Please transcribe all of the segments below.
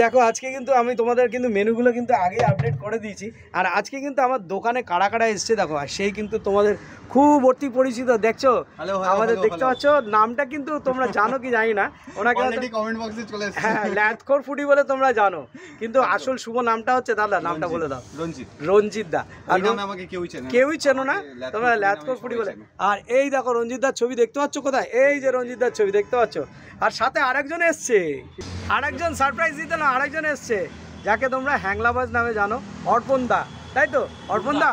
দেখো আজকে কিন্তু আমি তোমাদের কিন্তু মেনুগুলো কিন্তু আগে আপডেট করে দিয়েছি। আর আজকে কিন্তু আমার দোকানে কারা কারা এসছে দেখো, আর সেই কিন্তু তোমাদের খুব অতি পরিচিত, দেখছো আমাদের দেখতে পাচ্ছ, নামটা কিন্তু তোমরা জানো কি জানি না, ওনাকে কমেন্ট বক্সে চলে এসেছে, হ্যাঁ ল্যাথখোর ফুডি বলে তোমরা জানো, কিন্তু আসল শুভ নামটা হচ্ছে, দাদা নামটা বলে দাও। রঞ্জিত দা। আর আমাকে কেউই চেনো না তোমরা ল্যাথখোর ফুডি বলে। আর এই দেখো রঞ্জিত দার ছবি দেখতে পাচ্ছ কোথায়, এই যে রঞ্জিত দার ছবি দেখতে পাচ্ছ, আর সাথে আরেকজন এসছে, আরেকজন সারপ্রাইজ দিতে না, আরেকজন এসছে যাকে তোমরা হ্যাংলাবাজ নামে জানো, অর্পণ দা, তাই তো? অর্পণ দা,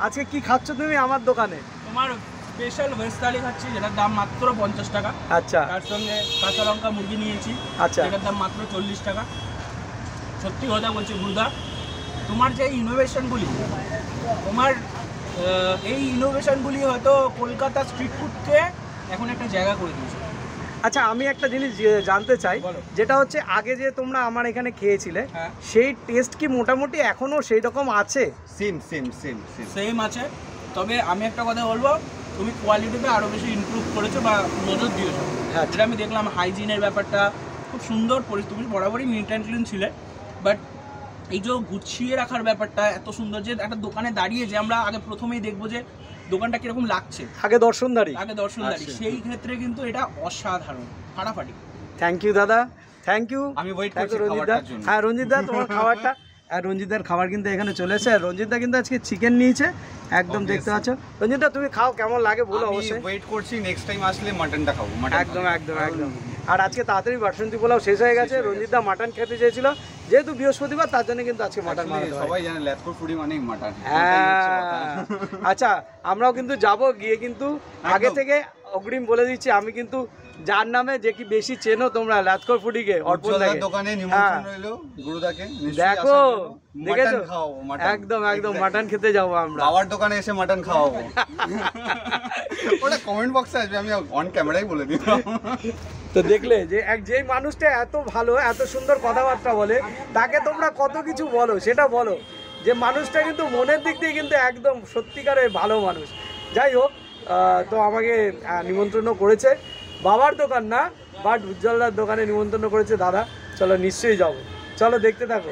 আজকে কি খাচ্ছ তুমি আমার দোকানে? তোমার স্পেশাল ভেজ থালি খাচ্ছি, যেটার দাম মাত্র 50 টাকা। আচ্ছা। তার সঙ্গে কাঁচা লঙ্কা মুরগি নিয়েছি, আচ্ছা, যেটার দাম মাত্র 40 টাকা। সত্যি কথা বলছি গুরুদা, তোমার যে ইনোভেশনগুলি, তোমার এই ইনোভেশনগুলি হয়তো কলকাতা স্ট্রিট ফুডকে এখন একটা জায়গা করে দিয়েছে। আচ্ছা, আমি একটা জিনিস জানতে চাই, যেটা হচ্ছে আগে যে তোমরা আমার এখানে খেয়েছিলে, সেই টেস্ট কি মোটামুটি এখনো সেই রকম আছে? সেম আছে, তবে আমি একটা কথা বলবো, তুমি কোয়ালিটিতে আরও বেশি ইমপ্রুভ করেছো বা নজর দিয়েছো। হ্যাঁ, যেটা আমি দেখলাম হাইজিনের ব্যাপারটা খুব সুন্দর, তুমি বরাবরই নিট অ্যান্ড ক্লিন ছিলে, বাট এই যে গুছিয়ে রাখার ব্যাপারটা এত সুন্দর, যে একটা দোকানে দাঁড়িয়ে যে আমরা আগে প্রথমেই দেখবো যে দোকানটা কিরকম লাগছে, আগে দর্শনদারি, সেই ক্ষেত্রে কিন্তু এটা অসাধারণ, ফাটাফাটি। থ্যাংক ইউ দাদা, থ্যাংক ইউ। আমি ওয়েট করছি রঞ্জিত দা। হ্যাঁ রঞ্জিত দা, তোমার খাবারটা, আর রঞ্জিতদার খাবার কিন্তু এখানে চলে এসেছে। রঞ্জিত দা কিন্তু আজকে চিকেন নিয়েছে, একদম দেখতে পাচ্ছ। রঞ্জিত দা তুমি খাও, কেমন লাগে বলো অবশ্যই। ওয়েট করছি, নেক্সট টাইম আসলে মাটনটা খাবো। একদম একদম একদম। আর আজকে তাড়াতাড়ি বাসন্তী পোলাও শেষ হয়ে গেছে, রঞ্জিত দা মাটন খেতে চেয়েছিল, যেহেতু বৃহস্পতিবার তার জন্য কিন্তু আজকে মাটন বানাতে হয়। সবাই জানে ল্যাথখোর ফুডি মানেই মাটন। হ্যাঁ, আচ্ছা আমরাও কিন্তু যাব, গিয়ে কিন্তু আগে থেকে অগ্রিম বলে দিচ্ছি, আমি কিন্তু যার নামে যে কি বেশি চেনো তোমরা ল্যাথখোর ফুডিকে, অর্পণ দাকে দোকানে নিমন্ত্রণ রইলো, গুরুদাকে দেখো, দেখেছো, একদম একদম মাটন খেতে যাবো আমরা, বাবার দোকানে এসে মাটন খাওয়াবো। ওটা কমেন্ট বক্সে আসবে, আমি অন ক্যামেরাই বলে দিলাম। তো দেখলে যে যেই মানুষটা এত ভালো, এত সুন্দর কথাবার্তা বলে, তাকে তোমরা কত কিছু বলো, সেটা বলো, যে মানুষটা কিন্তু মনের দিক দিয়ে কিন্তু একদম সত্যিকারের ভালো মানুষ। যাই হোক, তো আমাকে নিমন্ত্রণও করেছে, বাবার দোকান না বাট উজ্জ্বলদার দোকানে নিমন্ত্রণ করেছে দাদা। চলো নিশ্চয়ই যাবো, চলো দেখতে থাকো।